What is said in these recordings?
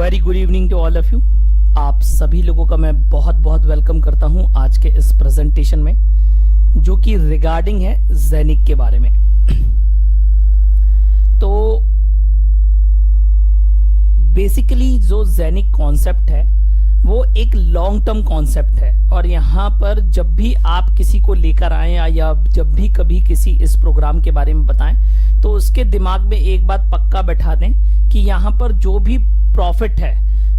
Very good evening to all of you. आप सभी लोगों का मैं बहुत बहुत वेलकम करता हूं आज के इस प्रेजेंटेशन में, जो कि रिगार्डिंग है ज़ेनिक के बारे में। तो बेसिकली जो ज़ेनिक कॉन्सेप्ट है वो एक लॉन्ग टर्म कॉन्सेप्ट है, और यहाँ पर जब भी आप किसी को लेकर आए या जब भी कभी किसी इस प्रोग्राम के बारे में बताएं तो उसके दिमाग में एक बात पक्का बैठा दें कि यहाँ पर जो भी प्रॉफिट है,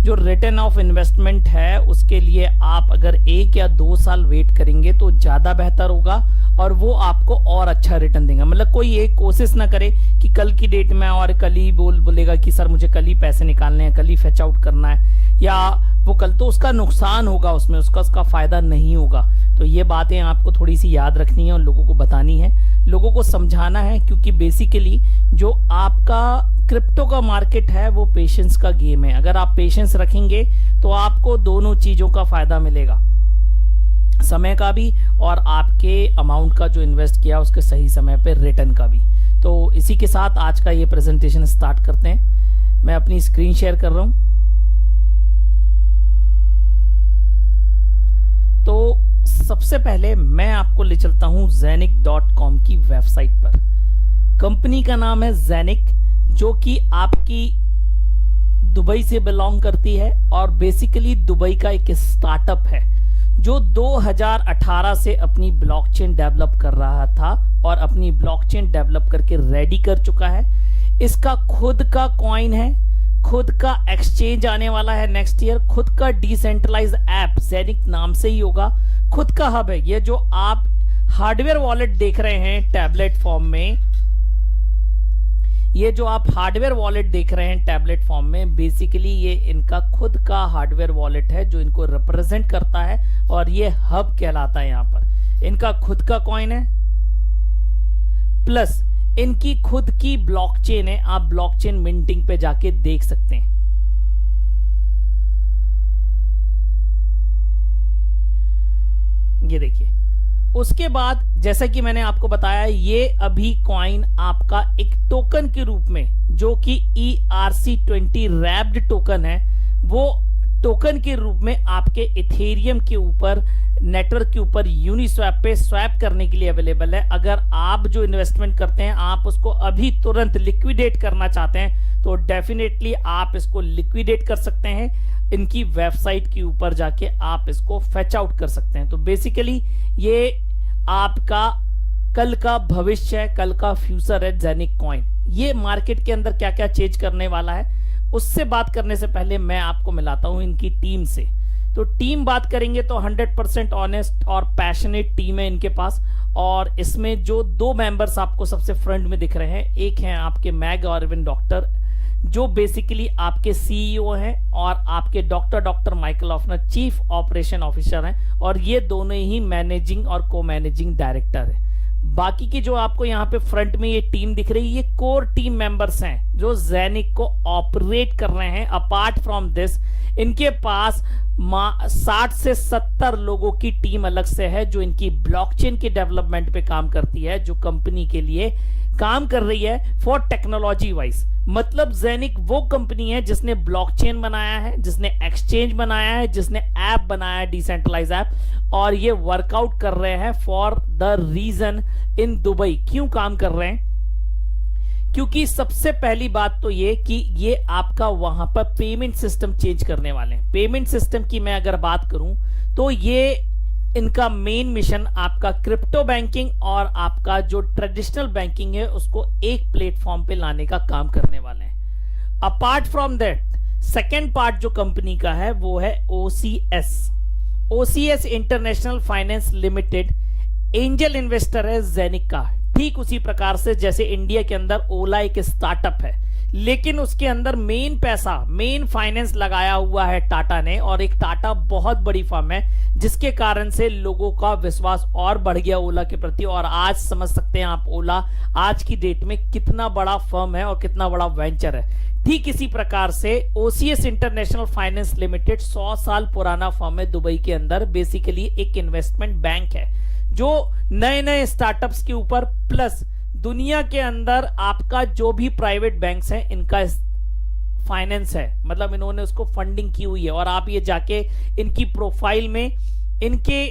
जो रिटर्न ऑफ इन्वेस्टमेंट है, उसके लिए आप अगर 1 या 2 साल वेट करेंगे तो ज्यादा बेहतर होगा और वो आपको और अच्छा रिटर्न देगा। मतलब कोई एक कोशिश ना करे कि कल की डेट में और कल ही बोलेगा कि सर मुझे कल ही पैसे निकालने हैं, कल ही फेच आउट करना है, या वो कल, तो उसका नुकसान होगा, उसमें उसका फायदा नहीं होगा। तो ये बातें आपको थोड़ी सी याद रखनी है और लोगों को बतानी है, लोगों को समझाना है, क्योंकि बेसिकली जो आपका क्रिप्टो का मार्केट है वो पेशेंस का गेम है। अगर आप पेशेंस रखेंगे तो आपको दोनों चीजों का फायदा मिलेगा, समय का भी और आपके अमाउंट का जो इन्वेस्ट किया उसके सही समय पे रिटर्न का भी। तो इसी के साथ आज का ये प्रेजेंटेशन स्टार्ट करते हैं। मैं अपनी स्क्रीन शेयर कर रहा हूं। तो सबसे पहले मैं आपको ले चलता हूं Zenic.com की वेबसाइट पर। कंपनी का नाम है Zenic, जो कि आपकी दुबई से बिलोंग करती है और बेसिकली दुबई का एक स्टार्टअप है जो 2018 से अपनी ब्लॉकचेन डेवलप कर रहा था और अपनी ब्लॉकचेन डेवलप करके रेडी कर चुका है। इसका खुद का कॉइन है, खुद का एक्सचेंज आने वाला है नेक्स्ट ईयर, खुद का डिसेंट्रलाइज ऐप Zenic नाम से ही होगा, खुद का हब है। ये जो आप हार्डवेयर वॉलेट देख रहे हैं टैबलेट फॉर्म में, ये जो आप हार्डवेयर वॉलेट देख रहे हैं टैबलेट फॉर्म में, बेसिकली ये इनका खुद का हार्डवेयर वॉलेट है जो इनको रिप्रेजेंट करता है और ये हब कहलाता है। यहाँ पर इनका खुद का कॉइन है, प्लस इनकी खुद की ब्लॉकचेन है। आप ब्लॉकचेन मिंटिंग पे जाके देख सकते हैं। ये देखिए, उसके बाद जैसा कि मैंने आपको बताया, ये अभी कॉइन आपका एक टोकन के रूप में, जो कि ERC20 रैप्ड टोकन है, वो टोकन के रूप में आपके इथेरियम के ऊपर, नेटवर्क के ऊपर यूनिस्वैप पे स्वैप करने के लिए अवेलेबल है। अगर आप जो इन्वेस्टमेंट करते हैं, आप उसको अभी तुरंत लिक्विडेट करना चाहते हैं तो डेफिनेटली आप इसको लिक्विडेट कर सकते हैं। इनकी वेबसाइट के ऊपर जाके आप इसको फेच आउट कर सकते हैं। तो बेसिकली ये आपका कल का भविष्य है, कल का फ्यूचर है Zenic कॉइन। ये मार्केट के अंदर क्या क्या चेंज करने वाला है, उससे बात करने से पहले मैं आपको मिलाता हूं इनकी टीम से। तो टीम बात करेंगे तो 100% ऑनेस्ट और पैशनेट टीम है इनके पास, और इसमें जो 2 मेंबर्स आपको सबसे फ्रंट में दिख रहे हैं, एक हैं आपके मैग अरविंद डॉक्टर, जो बेसिकली आपके सीईओ हैं, और आपके doctor Michael Offner chief operation officer हैं, और ये दोनों ही मैनेजिंग और को मैनेजिंग डायरेक्टर है। बाकी की जो आपको यहाँ पे फ्रंट में ये टीम दिख रही है, ये कोर टीम मेंबर्स हैं जो Zenic को ऑपरेट कर रहे हैं। अपार्ट फ्रॉम दिस, इनके पास 60 से 70 लोगों की टीम अलग से है जो इनकी ब्लॉकचेन के डेवलपमेंट पे काम करती है, जो कंपनी के लिए काम कर रही है फॉर टेक्नोलॉजी वाइज। मतलब Zenic वो कंपनी है जिसने ब्लॉकचेन बनाया है, जिसने एक्सचेंज बनाया है, जिसने ऐप बनाया है, डिसेंट्रलाइज ऐप, और ये वर्कआउट कर रहे हैं for the reason in Dubai. क्यों काम कर रहे हैं? क्योंकि सबसे पहली बात तो ये कि ये आपका वहां पर पेमेंट सिस्टम चेंज करने वाले हैं। पेमेंट सिस्टम की मैं अगर बात करूं तो ये इनका मेन मिशन आपका क्रिप्टो बैंकिंग और आपका जो ट्रेडिशनल बैंकिंग है उसको एक प्लेटफॉर्म पे लाने का काम करने वाले हैं। Apart from that, second part जो कंपनी का है वो है OCS international finance limited, angel investor है Zenic का। ठीक उसी प्रकार से जैसे इंडिया के अंदर ओला एक स्टार्टअप है, लेकिन उसके अंदर मेन पैसा, मेन फाइनेंस लगाया हुआ है टाटा ने, और एक टाटा बहुत बड़ी फर्म है जिसके कारण से लोगों का विश्वास और बढ़ गया ओला के प्रति। और आज समझ सकते हैं आप ओला आज की डेट में कितना बड़ा फर्म है और कितना बड़ा वेंचर है। ठीक इसी प्रकार से OCS इंटरनेशनल फाइनेंस लिमिटेड 100 साल पुराना फर्म है दुबई के अंदर। बेसिकली एक इन्वेस्टमेंट बैंक है जो नए नए स्टार्टअप्स के ऊपर, प्लस दुनिया के अंदर आपका जो भी प्राइवेट बैंक्स हैं इनका फाइनेंस है, मतलब इन्होंने उसको फंडिंग की हुई है। और आप ये जाके इनकी प्रोफाइल में, इनके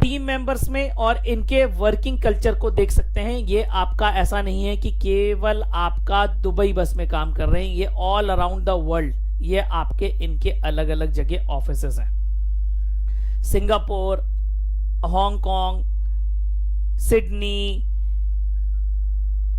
टीम मेंबर्स में और इनके वर्किंग कल्चर को देख सकते हैं। ये आपका ऐसा नहीं है कि केवल आपका दुबई बस में काम कर रहे हैं, ये ऑल अराउंड द वर्ल्ड ये आपके इनके अलग अलग जगह ऑफिसेस हैं। सिंगापुर, हांगकांग, सिडनी,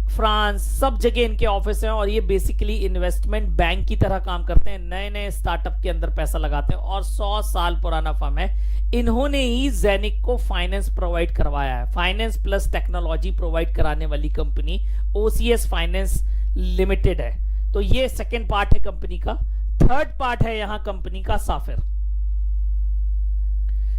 फ्रांस, सब जगह इनके ऑफिस हैं। और ये बेसिकली इन्वेस्टमेंट बैंक की तरह काम करते हैं, नए नए स्टार्टअप के अंदर पैसा लगाते हैं। और 100 साल पुराना फर्म है। इन्होंने ही जेनिक को फाइनेंस प्रोवाइड करवाया है। फाइनेंस प्लस टेक्नोलॉजी प्रोवाइड कराने वाली कंपनी ओसीएस फाइनेंस लिमिटेड है। तो ये सेकेंड पार्ट है कंपनी का। थर्ड पार्ट है यहां कंपनी का साफिर।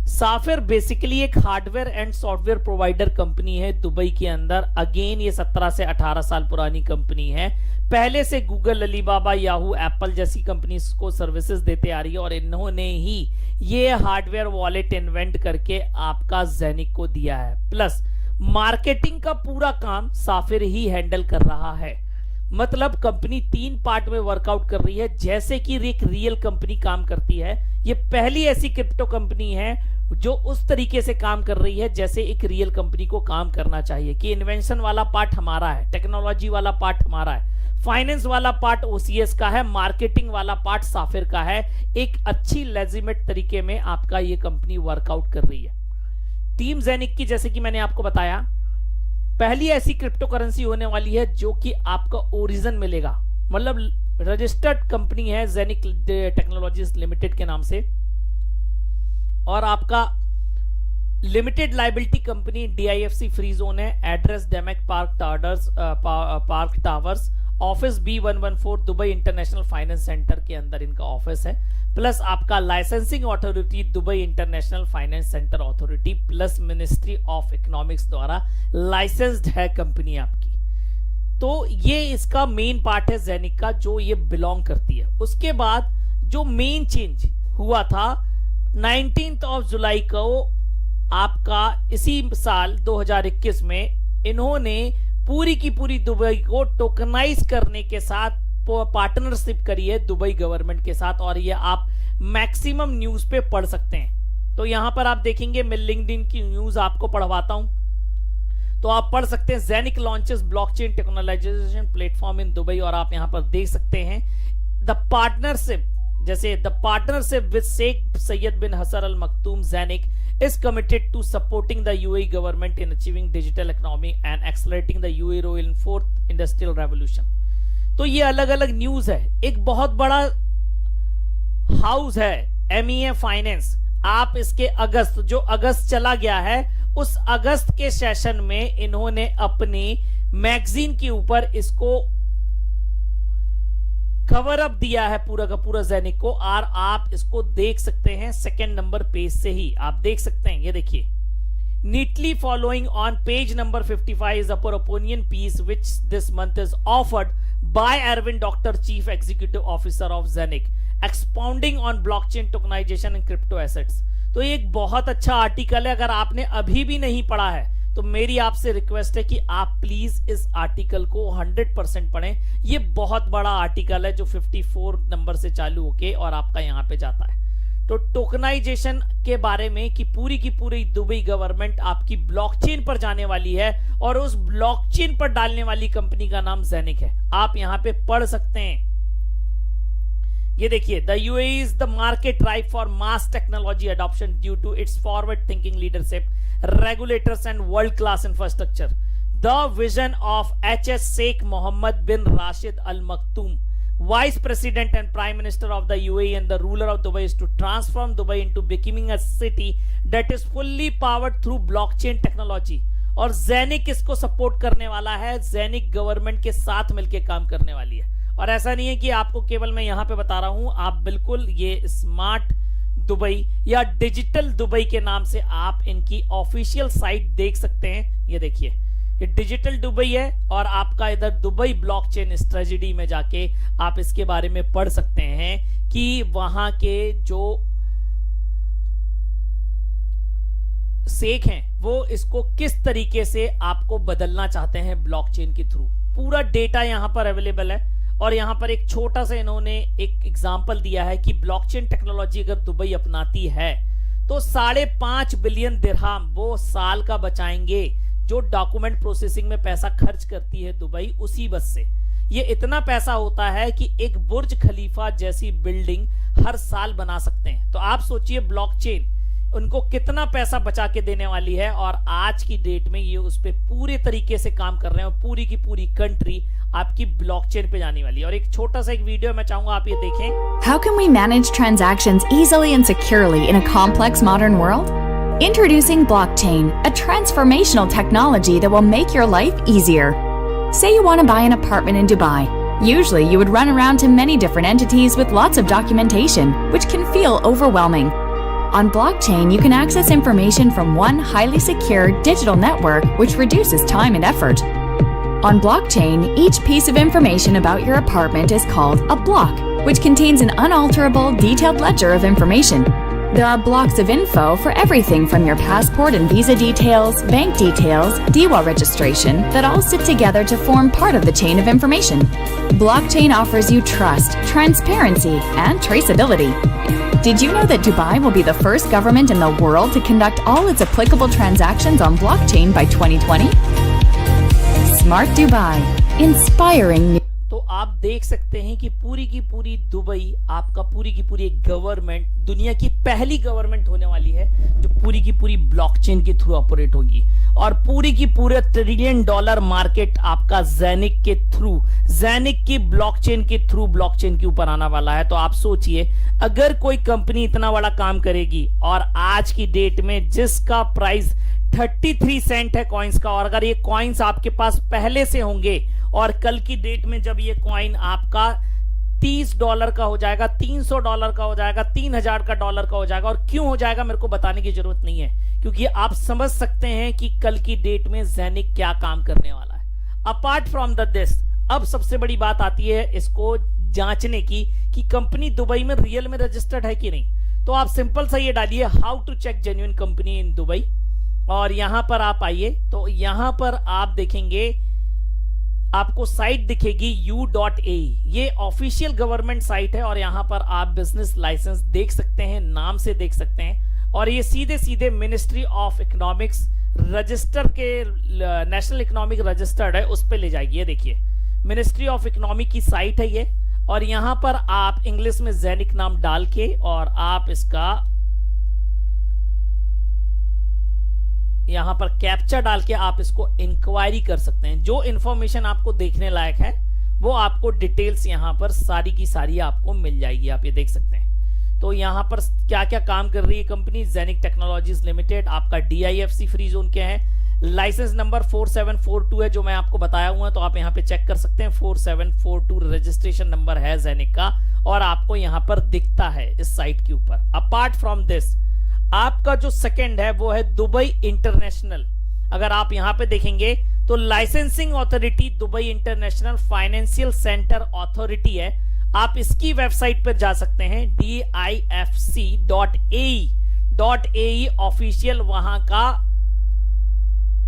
साफिर बेसिकली एक hardware and software provider company है दुबई के अंदर। अगेन ये 17 से 18 साल पुरानी कंपनी है। पहले से गूगल, अलीबाबा, याहू, एप्पल जैसी कंपनी को सर्विसेज देते आ रही है। और इन्होंने ही ये हार्डवेयर वॉलेट इन्वेंट करके आपका जेनिक को दिया है। प्लस मार्केटिंग का पूरा काम साफिर ही हैंडल कर रहा है। मतलब कंपनी 3 पार्ट में वर्कआउट कर रही है, जैसे कि एक रियल कंपनी काम करती है। ये पहली ऐसी क्रिप्टो कंपनी है जो उस तरीके से काम कर रही है जैसे एक रियल कंपनी को काम करना चाहिए, कि इन्वेंशन वाला पार्ट हमारा है, टेक्नोलॉजी वाला पार्ट हमारा है, फाइनेंस वाला पार्ट ओसीएस का है, मार्केटिंग वाला पार्ट साफिर का है। एक अच्छी लेजिमेट तरीके में आपका ये कंपनी वर्कआउट कर रही है। टीम जेनिक की, जैसे कि मैंने आपको बताया, पहली ऐसी क्रिप्टो करेंसी होने वाली है जो कि आपका ओरिजिन मिलेगा, मतलब रजिस्टर्ड कंपनी है जेनिक टेक्नोलॉजीज लिमिटेड के नाम से। और आपका limited liability company DIFC free zone है। एड्रेस डेमेक park towers, office B114 Dubai International Finance Centre के अंदर इनका ऑफिस है। प्लस आपका licensing authority Dubai International Finance Centre authority plus ministry of economics द्वारा लाइसेंस्ड है कंपनी आपकी। तो ये इसका मेन पार्ट है जेनिक का, जो ये बिलोंग करती है। उसके बाद जो मेन चेंज हुआ था 19 जुलाई को आपका इसी साल 2021 में इन्होंने पूरी की पूरी दुबई को टोकनाइज करने के साथ पार्टनरशिप करी है दुबई गवर्नमेंट के साथ। और ये आप मैक्सिमम न्यूज पे पढ़ सकते हैं। तो यहां पर आप देखेंगे, मैं लिंक्डइन की न्यूज आपको पढ़वाता हूं, तो आप पढ़ सकते हैं। Genic launches blockchain technologization platform in Dubai. और आप यहां पर देख सकते हैं द पार्टनरशिप, जैसे the partnership with Sheikh Saeed bin Hasan al Maktoum Genic is committed to supporting the UAE government in achieving digital economy and accelerating the UAE role in fourth industrial revolution। तो ये अलग अलग news है। एक बहुत बड़ा house है MEA finance. आप इसके जो अगस्त चला गया है, उस अगस्त के सेशन में इन्होंने अपनी मैगजीन के ऊपर इसको कवर अप दिया है पूरा का पूरा जेनिक को। और आप इसको देख सकते हैं सेकंड नंबर पेज से ही आप देख सकते हैं। ये देखिए, neatly following on page number 55 is upper opinion piece which this month is offered by Arvind doctor, chief executive officer of Genic, expounding on blockchain tokenization and crypto assets. तो ये एक बहुत अच्छा आर्टिकल है। अगर आपने अभी भी नहीं पढ़ा है तो मेरी आपसे रिक्वेस्ट है कि आप प्लीज इस आर्टिकल को 100% पढ़ें। ये बहुत बड़ा आर्टिकल है जो 54 नंबर से चालू होके और आपका यहां पे जाता है। तो टोकनाइजेशन के बारे में कि पूरी की पूरी दुबई गवर्नमेंट आपकी ब्लॉकचेन पर जाने वाली है और उस ब्लॉकचेन पर डालने वाली कंपनी का नाम जेनिक है। आप यहां पे पढ़ सकते हैं। ये देखिए, the UAE is the market ripe for mass technology adoption due to its forward thinking leadership, regulators and world class infrastructure. The vision of HS Sheikh Mohammed bin Rashid Al Maktoum, Vice President and Prime Minister of the UAE and the ruler of Dubai, is to transform Dubai into becoming a city that is fully powered through blockchain technology. और genic इसको support करने वाला है, genic government के साथ मिलकर काम करने वाली है। और ऐसा नहीं है कि आपको केवल मैं यहां पे बता रहा हूं, आप बिल्कुल ये स्मार्ट दुबई या डिजिटल दुबई के नाम से आप इनकी ऑफिशियल साइट देख सकते हैं। ये देखिए, ये डिजिटल दुबई है और आपका इधर दुबई ब्लॉकचेन स्ट्रेटजी में जाके आप इसके बारे में पढ़ सकते हैं कि वहां के जो शेख हैं वो इसको किस तरीके से आपको बदलना चाहते हैं ब्लॉकचेन के थ्रू। पूरा डेटा यहां पर अवेलेबल है और यहां पर एक छोटा सा इन्होंने एक एग्जांपल दिया है कि ब्लॉकचेन टेक्नोलॉजी अगर दुबई अपनाती है तो 5.5 बिलियन दिरहम वो साल का बचाएंगे, जो डॉक्यूमेंट प्रोसेसिंग में पैसा खर्च करती है दुबई उसी बस से। ये इतना पैसा होता है कि एक बुर्ज खलीफा जैसी बिल्डिंग हर साल बना सकते हैं। तो आप सोचिए ब्लॉकचेन उनको कितना पैसा बचा के देने वाली है, और आज की डेट में ये उस पे पूरे तरीके से काम कर रहे हैं और पूरी की पूरी कंट्री आपकी ब्लॉकचेन पे जाने वाली है। और एक छोटा सा एक वीडियो मैं चाहूंगा आप ये देखें। How can we manage transactions easily and securely in a complex modern world? Introducing blockchain, a transformational technology that will make your life easier. Say you want to buy an apartment in Dubai. Usually you would run around to many different entities with lots of documentation, which can feel overwhelming. On blockchain, you can access information from one highly secure digital network, which reduces time and effort. On blockchain, each piece of information about your apartment is called a block, which contains an unalterable, detailed ledger of information. There are blocks of info for everything from your passport and visa details, bank details, DWA registration, that all sit together to form part of the chain of information. Blockchain offers you trust, transparency, and traceability. Did you know that Dubai will be the first government in the world to conduct all its applicable transactions on blockchain by 2020? Smart Dubai, inspiring new. तो आप देख सकते हैं कि पूरी की पूरी Dubai आपका पूरी की पूरी गवर्नमेंट, दुनिया की पहली गवर्नमेंट होने वाली है जो पूरी की पूरी ब्लॉकचेन के थ्रू ऑपरेट होगी, और पूरी की पूरे $1 ट्रिलियन मार्केट आपका ज़ेनिक के थ्रू, ज़ेनिक की ब्लॉकचेन के थ्रू ब्लॉकचेन के ऊपर आने वाला है। तो आप सोचिए अगर कोई कंपनी इतना बड़ा काम करेगी, और आज की डेट में जिसका प्राइस 33 सेंट है कॉइन्स का, और अगर ये कॉइन्स आपके पास पहले से होंगे और कल की डेट में जब ये कॉइन आपका $30 का हो जाएगा, $300 का हो जाएगा, $3000 का हो जाएगा। और क्यों हो जाएगा मेरे को बताने की जरूरत नहीं है, क्योंकि आप समझ सकते हैं कि कल की डेट में ज़ेनिक क्या काम करने वाला है। अपार्ट फ्रॉम दिस, अब सबसे बड़ी बात आती है इसको जांचने की कि कंपनी दुबई में रियल में रजिस्टर्ड है कि नहीं। तो आप सिंपल सा ये डालिए how to check genuine company in Dubai, और यहां पर आप आइए तो यहां पर आप देखेंगे आपको साइट दिखेगी u.ae, ये ऑफिशियल गवर्नमेंट साइट है, और यहां पर आप बिजनेस लाइसेंस देख सकते हैं, नाम से देख सकते हैं, और ये सीधे सीधे मिनिस्ट्री ऑफ इकोनॉमिक्स रजिस्टर के नेशनल इकोनॉमिक रजिस्टर्ड है उस पे ले जाएगी। ये देखिए मिनिस्ट्री ऑफ इकोनॉमिक की साइट है ये, और यहां पर आप इंग्लिश में ज़ेनिक नाम डाल के और आप इसका यहां पर कैप्चा डाल के आप इसको इंक्वायरी कर सकते हैं। जो इंफॉर्मेशन आपको देखने लायक है वो आपको डिटेल्स यहां पर सारी की सारी आपको मिल जाएगी, आप ये देख सकते हैं। तो यहां पर क्या क्या काम कर रही है कंपनी, ज़ेनिक टेक्नोलॉजीज लिमिटेड, आपका DIFC फ्री जोन क्या है, लाइसेंस नंबर 4742 है जो मैं आपको बताया हुआ है, तो आप यहां पे चेक कर सकते हैं। 4742 रजिस्ट्रेशन नंबर है ज़ेनिक का, और आपको यहां पर दिखता है इस साइट के ऊपर। अपार्ट फ्रॉम दिस आपका जो सेकंड है वो है दुबई इंटरनेशनल। अगर आप यहां पे देखेंगे तो licensing authority Dubai international financial centre authority है, आप इसकी वेबसाइट पर जा सकते हैं DIFC.ae ऑफिशियल वहां का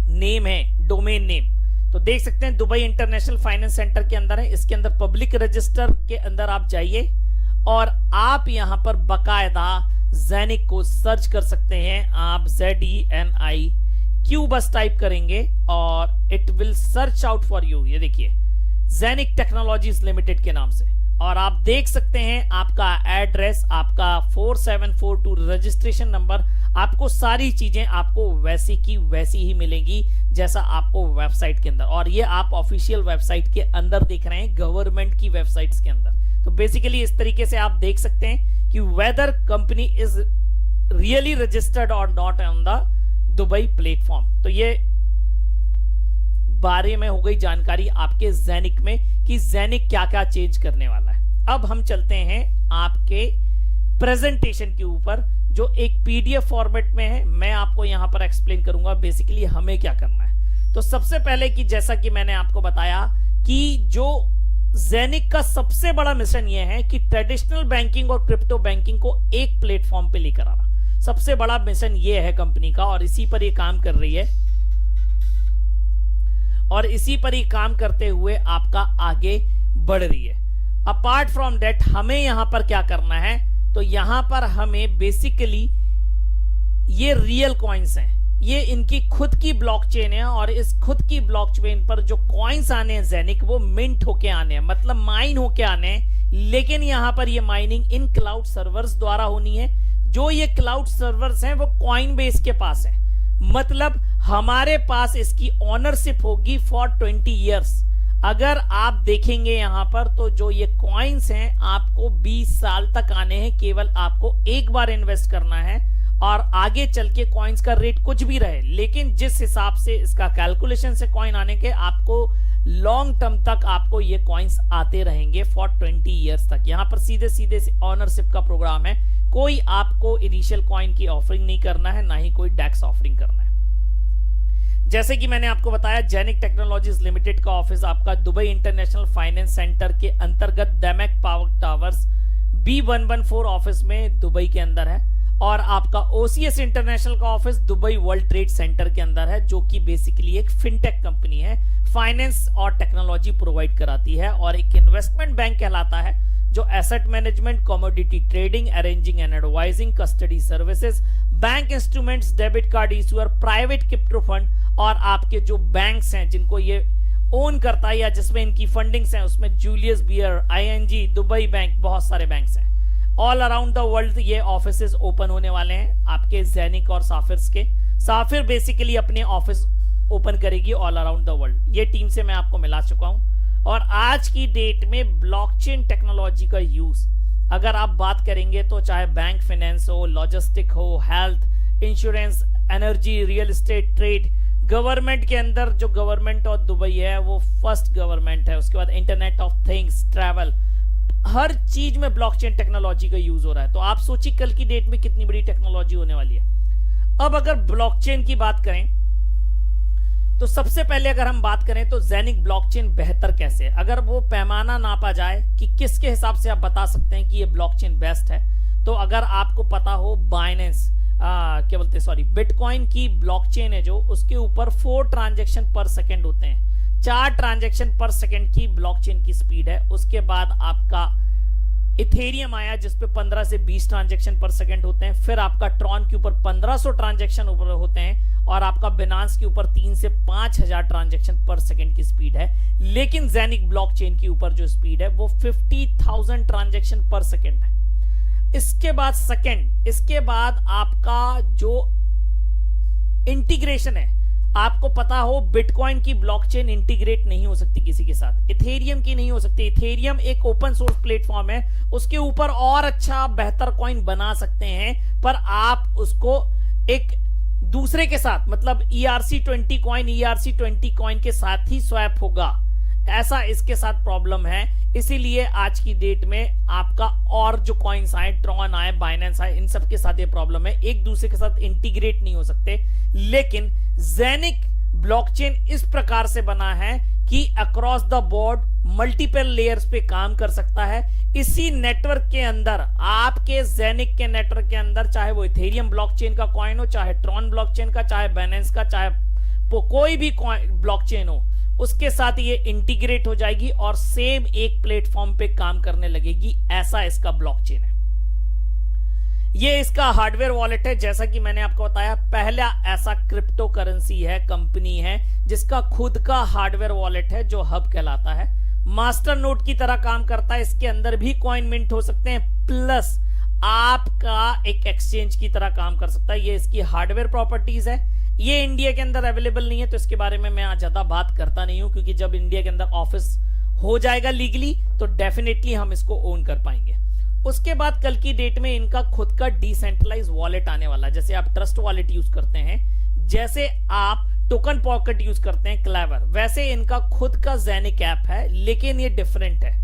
नेम है, डोमेन नेम। तो देख सकते हैं दुबई इंटरनेशनल फाइनेंस सेंटर के अंदर है, इसके अंदर पब्लिक रजिस्टर के अंदर आप जाइए और आप यहां पर बकायदा ज़ेनिक को सर्च कर सकते हैं। आप ZENIQ बस टाइप करेंगे और it will search out for you. ये देखिए ज़ेनिक टेक्नोलॉजीज लिमिटेड के नाम से, और आप देख सकते हैं आपका एड्रेस, आपका 4742 रजिस्ट्रेशन नंबर, आपको सारी चीजें आपको वैसी की वैसी ही मिलेंगी जैसा आपको वेबसाइट के अंदर। और ये आप ऑफिशियल वेबसाइट के अंदर देख रहे हैं, गवर्नमेंट की वेबसाइट्स के अंदर। तो बेसिकली इस तरीके से आप देख सकते हैं कि whether company is really registered और not on the Dubai platform. तो ये बारे में हो गई जानकारी आपके ज़ेनिक में कि ज़ेनिक क्या क्या चेंज करने वाला है। अब हम चलते हैं आपके प्रेजेंटेशन के ऊपर जो एक PDF फॉर्मेट में है, मैं आपको यहां पर एक्सप्लेन करूंगा बेसिकली हमें क्या करना है। तो सबसे पहले कि जैसा कि मैंने आपको बताया कि जो ज़ेनिक का सबसे बड़ा मिशन यह है कि ट्रेडिशनल बैंकिंग और क्रिप्टो बैंकिंग को एक प्लेटफॉर्म पे लेकर आना, सबसे बड़ा मिशन यह है कंपनी का, और इसी पर ये काम कर रही है। और इसी पर ही काम करते हुए आपका आगे बढ़ रही है। अपार्ट फ्रॉम दैट हमें यहां पर क्या करना है, तो यहां पर हमें बेसिकली ये रियल कॉइन्स हैं, ये इनकी खुद की ब्लॉकचेन है और इस खुद की ब्लॉकचेन पर जो कॉइन्स आने हैं ज़ेनिक वो मिंट होके आने हैं, मतलब माइन होके आने हैं। लेकिन यहां पर ये माइनिंग इन क्लाउड सर्वर्स द्वारा होनी है। जो ये क्लाउड सर्वर्स हैं वो कॉइन बेस के पास है, मतलब हमारे पास इसकी ओनरशिप होगी फॉर 20 ईयर्स। अगर आप देखेंगे यहां पर तो जो ये कॉइन्स हैं आपको 20 साल तक आने हैं, केवल आपको एक बार इन्वेस्ट करना है और आगे चल के कॉइन्स का रेट कुछ भी रहे, लेकिन जिस हिसाब से इसका कैलकुलेशन से कॉइन आने के आपको लॉन्ग टर्म तक आपको ये कॉइन्स आते रहेंगे फॉर 20 ईयर्स तक। यहां पर सीधे सीधे ऑनरशिप का प्रोग्राम है, कोई आपको इनिशियल कॉइन की ऑफरिंग नहीं करना है, ना ही कोई डैक्स ऑफरिंग करना है। जैसे कि मैंने आपको बताया जेनिक टेक्नोलॉजीज लिमिटेड का ऑफिस आपका दुबई इंटरनेशनल फाइनेंस सेंटर के अंतर्गत दैमेक पावर टावर्स B114 ऑफिस में दुबई के अंदर है, और आपका OCS इंटरनेशनल का office Dubai world trade centre के अंदर है, जो कि बेसिकली एक फिनटेक कंपनी है, फाइनेंस और टेक्नोलॉजी प्रोवाइड कराती है और एक इन्वेस्टमेंट बैंक कहलाता है जो asset management, commodity trading, arranging and advising, custody services, bank instruments, debit card issuer, private crypto fund और आपके जो बैंक्स हैं जिनको ये ओन करता है या जिसमें इनकी फंडिंग्स हैं उसमें Julius Baer, ING, Dubai bank, बहुत सारे बैंक्स हैं। ऑल अराउंड द वर्ल्ड ये ऑफिसेज ओपन होने वाले हैं आपके ज़ेनिक और साफिर्स के। साफिर बेसिकली अपने ऑफिस ओपन करेगी ऑल अराउंड द वर्ल्ड। ये टीम से मैं आपको मिला चुका हूं और आज की डेट में ब्लॉकचेन टेक्नोलॉजी का यूज अगर आप बात करेंगे तो चाहे बैंक फाइनेंस हो, लॉजिस्टिक हो, health, insurance, energy, real estate, trade, government के अंदर जो गवर्नमेंट ऑफ दुबई है वो फर्स्ट गवर्नमेंट है, उसके बाद इंटरनेट ऑफ थिंग्स, ट्रैवल, हर चीज में ब्लॉकचेन टेक्नोलॉजी का यूज हो रहा है। तो आप सोचिए कल की डेट में कितनी बड़ी टेक्नोलॉजी होने वाली है। अब अगर ब्लॉकचेन की बात करें तो सबसे पहले अगर हम बात करें तो ज़ेनिक ब्लॉकचेन बेहतर कैसे है, अगर वो पैमाना नापा जाए कि किसके हिसाब से आप बता सकते हैं कि ये ब्लॉकचेन बेस्ट है, तो अगर आपको पता हो बाइनेंस क्या बोलते हैं सॉरी बिटकॉइन की ब्लॉकचेन है जो उसके ऊपर 4 ट्रांजैक्शन पर सेकंड होते हैं, 4 ट्रांजैक्शन पर सेकंड की ब्लॉकचेन की स्पीड है। उसके बाद आपका इथेरियम आया जिसपे 15 से 20 ट्रांजैक्शन पर सेकंड होते हैं, फिर आपका ट्रॉन के ऊपर 1500 ट्रांजैक्शन ऊपर होते हैं और आपका बिनांस के ऊपर 3 से 5000 ट्रांजैक्शन पर सेकंड की स्पीड है। लेकिन ज़ेनिक ब्लॉकचेन के ऊपर जो स्पीड है वो 50,000 ट्रांजैक्शन पर सेकंड है। इसके बाद आपका जो इंटीग्रेशन है, आपको पता हो बिटकॉइन की ब्लॉकचेन इंटीग्रेट नहीं हो सकती किसी के साथ, इथेरियम की नहीं हो सकती। इथेरियम एक ओपन सोर्स प्लेटफॉर्म है, उसके ऊपर और अच्छा बेहतर कॉइन बना सकते हैं, पर आप उसको एक दूसरे के साथ मतलब ERC20 कॉइन ERC20 कॉइन के साथ ही स्वैप होगा, ऐसा इसके साथ प्रॉब्लम है। इसीलिए आज की डेट में आपका और जो कॉइन्स आए, ट्रॉन आए, बाइनेंस आए, इन सब के साथ ये प्रॉब्लम है, एक दूसरे के साथ इंटीग्रेट नहीं हो सकते। लेकिन ज़ेनिक ब्लॉकचेन इस प्रकार से बना है कि across the board multiple layers पे काम कर सकता है। इसी नेटवर्क के अंदर आपके ज़ेनिक के नेटवर्क के अंदर चाहे वो इथेरियम ब्लॉकचेन का कॉइन हो, चाहे ट्रॉन ब्लॉकचेन का, चाहे बाइनेंस का, चाहे कोई भी ब्लॉकचेन हो, उसके साथ ये इंटीग्रेट हो जाएगी और सेम एक प्लेटफॉर्म पे काम करने लगेगी। ऐसा इसका ब्लॉकचेन है। ये इसका हार्डवेयर वॉलेट है, जैसा कि मैंने आपको बताया, पहला ऐसा क्रिप्टो करेंसी है, कंपनी है जिसका खुद का हार्डवेयर वॉलेट है जो हब कहलाता है। मास्टर नोड की तरह काम करता है, इसके अंदर भी कॉइन मिंट हो सकते हैं, प्लस आपका एक एक्सचेंज की तरह काम कर सकता है। ये इसकी हार्डवेयर प्रॉपर्टीज है। ये इंडिया के अंदर अवेलेबल नहीं है तो इसके बारे में मैं आज ज्यादा बात करता नहीं हूं, क्योंकि जब इंडिया के अंदर ऑफिस हो जाएगा लीगली तो डेफिनेटली हम इसको ओन कर पाएंगे। उसके बाद कल की डेट में इनका खुद का डिसेंट्रलाइज वॉलेट आने वाला है। जैसे आप ट्रस्ट वॉलेट यूज करते हैं, जैसे आप टोकन पॉकेट यूज करते हैं क्लेवर, वैसे इनका खुद का ज़ेनिक ऐप है। लेकिन ये डिफरेंट है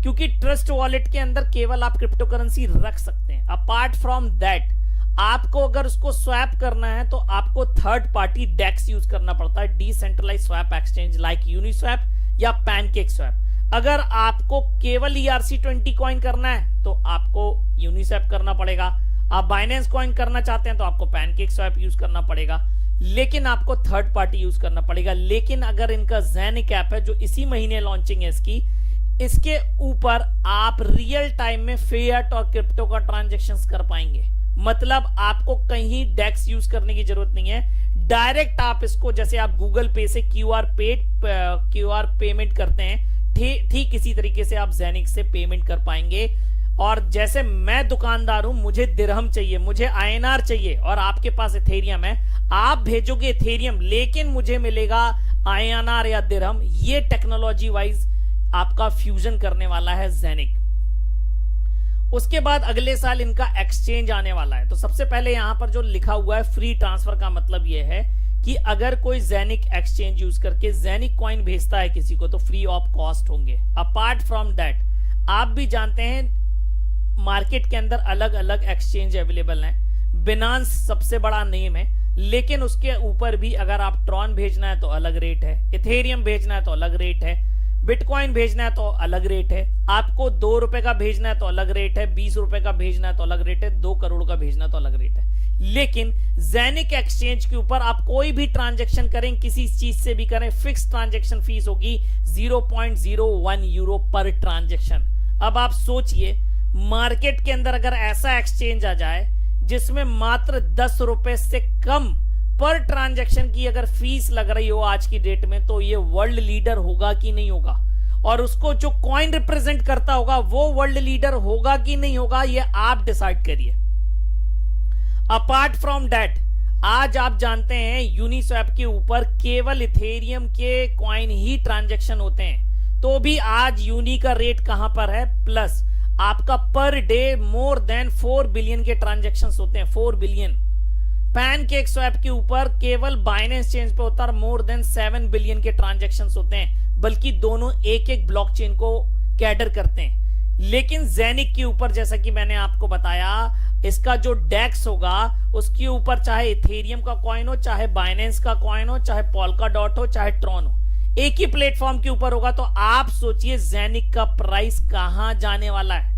क्योंकि ट्रस्ट वॉलेट के अंदर केवल आप क्रिप्टो करेंसी रख सकते हैं। अपार्ट फ्रॉम दैट आपको अगर उसको स्वैप करना है तो आपको थर्ड पार्टी डेक्स यूज करना पड़ता है, decentralize swap exchange like Uniswap या पैनकेक स्वैप। अगर आपको केवल ERC20 कॉइन करना है तो आपको यूनिस्वैप करना पड़ेगा। आप बाइनेंस कॉइन करना चाहते हैं तो आपको पैनकेक स्वैप यूज करना पड़ेगा, लेकिन आपको थर्ड पार्टी यूज करना पड़ेगा। लेकिन अगर इनका ज़ेनिक ऐप है जो इसी महीने लॉन्चिंग है इसकी, इसके ऊपर आप रियल टाइम में फिएट और क्रिप्टो का ट्रांजैक्शंस कर पाएंगे। मतलब आपको कहीं डेक्स यूज करने की जरूरत नहीं है, डायरेक्ट आप इसको, जैसे आप गूगल पे से क्यूआर पेमेंट करते हैं, ठीक इसी तरीके से आप ज़ेनिक से पेमेंट कर पाएंगे। और जैसे मैं दुकानदार हूं, मुझे दिरहम चाहिए, मुझे आईएनआर चाहिए, और आपके पास इथेरियम है, आप भेजोगे इथेरियम, लेकिन मुझे मिलेगा आईएनआर या दिरहम। ये टेक्नोलॉजी वाइज आपका फ्यूजन करने वाला है ज़ेनिक। उसके बाद अगले साल इनका एक्सचेंज आने वाला है। तो सबसे पहले यहां पर जो लिखा हुआ है फ्री ट्रांसफर, का मतलब यह है कि अगर कोई ज़ेनिक एक्सचेंज यूज करके ज़ेनिक कॉइन भेजता है किसी को, तो फ्री ऑफ कॉस्ट होंगे। अपार्ट फ्रॉम दैट, आप भी जानते हैं मार्केट के अंदर अलग अलग एक्सचेंज अवेलेबल हैं। बिनांस सबसे बड़ा नेम है, लेकिन उसके ऊपर भी अगर आप ट्रॉन भेजना है तो अलग रेट है, इथेरियम भेजना है तो अलग रेट है, बिटकॉइन भेजना है तो अलग रेट है, आपको 2 रुपए का भेजना है तो अलग रेट है, 20 रुपए का भेजना है तो अलग रेट है, 2 करोड़ का भेजना तो अलग रेट है। लेकिन ज़ेनिक एक्सचेंज के ऊपर आप कोई भी ट्रांजैक्शन करें, किसी चीज से भी करें, फिक्स ट्रांजैक्शन फीस होगी 0.01 यूरो पर ट्रांजैक्शन। अब आप सोचिए, मार्केट के अंदर अगर ऐसा एक्सचेंज आ जाए जिसमें मात्र 10 रुपए से कम पर ट्रांजैक्शन की अगर फीस लग रही हो आज की डेट में, तो ये वर्ल्ड लीडर होगा कि नहीं होगा? और उसको जो कॉइन रिप्रेजेंट करता होगा वो वर्ल्ड लीडर होगा कि नहीं होगा, ये आप डिसाइड करिए। अपार्ट फ्रॉम दैट, आज आप जानते हैं यूनिस्वैप के ऊपर केवल इथेरियम के कॉइन ही ट्रांजैक्शन होते हैं, तो भी आज यूनी का रेट कहां पर है? प्लस आपका per day more than 4 billion के ट्रांजैक्शंस होते हैं, 4 बिलियन। पैनकेक स्वैप के ऊपर केवल बाइनेंस चेन पे होता है मोर देन 7 बिलियन के ट्रांजैक्शंस होते हैं, बल्कि दोनों एक एक ब्लॉकचेन को कैडर करते हैं। लेकिन ज़ेनिक के ऊपर, जैसा कि मैंने आपको बताया, इसका जो डेक्स होगा उसके ऊपर चाहे इथेरियम का कॉइन हो, चाहे बाइनेंस का कॉइन हो, चाहे पोल्का डॉट हो, चाहे ट्रॉन हो, एक ही प्लेटफॉर्म के ऊपर होगा। तो आप सोचिए ज़ेनिक का प्राइस कहां जाने वाला है।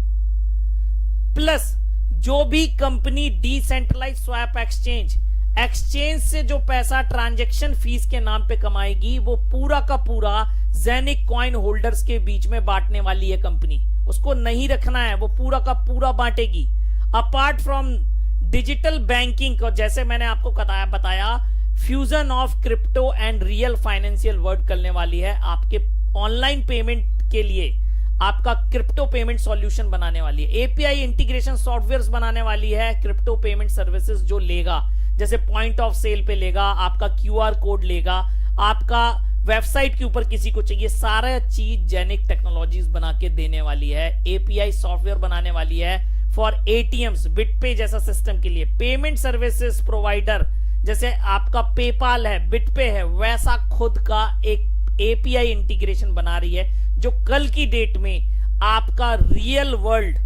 प्लस जो भी कंपनी डिसेंट्रलाइज स्वैप एक्सचेंज से जो पैसा ट्रांजैक्शन फीस के नाम पे कमाएगी, वो पूरा का पूरा ज़ेनिक कॉइन होल्डर्स के बीच में बांटने वाली है कंपनी। उसको नहीं रखना है, वो पूरा का पूरा बांटेगी। अपार्ट फ्रॉम डिजिटल बैंकिंग को, जैसे मैंने आपको बताया fusion of crypto and real financial world करने वाली है। आपके ऑनलाइन पेमेंट के लिए आपका क्रिप्टो पेमेंट सॉल्यूशन बनाने वाली है, एपीआई इंटीग्रेशन सॉफ्टवेयर्स बनाने वाली है, क्रिप्टो पेमेंट सर्विसेज जो लेगा, जैसे पॉइंट ऑफ सेल पे लेगा, आपका क्यूआर कोड लेगा, आपका वेबसाइट के ऊपर किसी को चाहिए, सारा चीज ज़ेनिक टेक्नोलॉजीज बना के देने वाली है। एपीआई सॉफ्टवेयर बनाने वाली है फॉर एटीएम्स, बिटपे जैसा सिस्टम के लिए। पेमेंट सर्विसेज प्रोवाइडर, जैसे आपका पेपाल है, बिटपे है, वैसा खुद का एक एपीआई इंटीग्रेशन बना रही है, जो कल की डेट में आपका रियल वर्ल्ड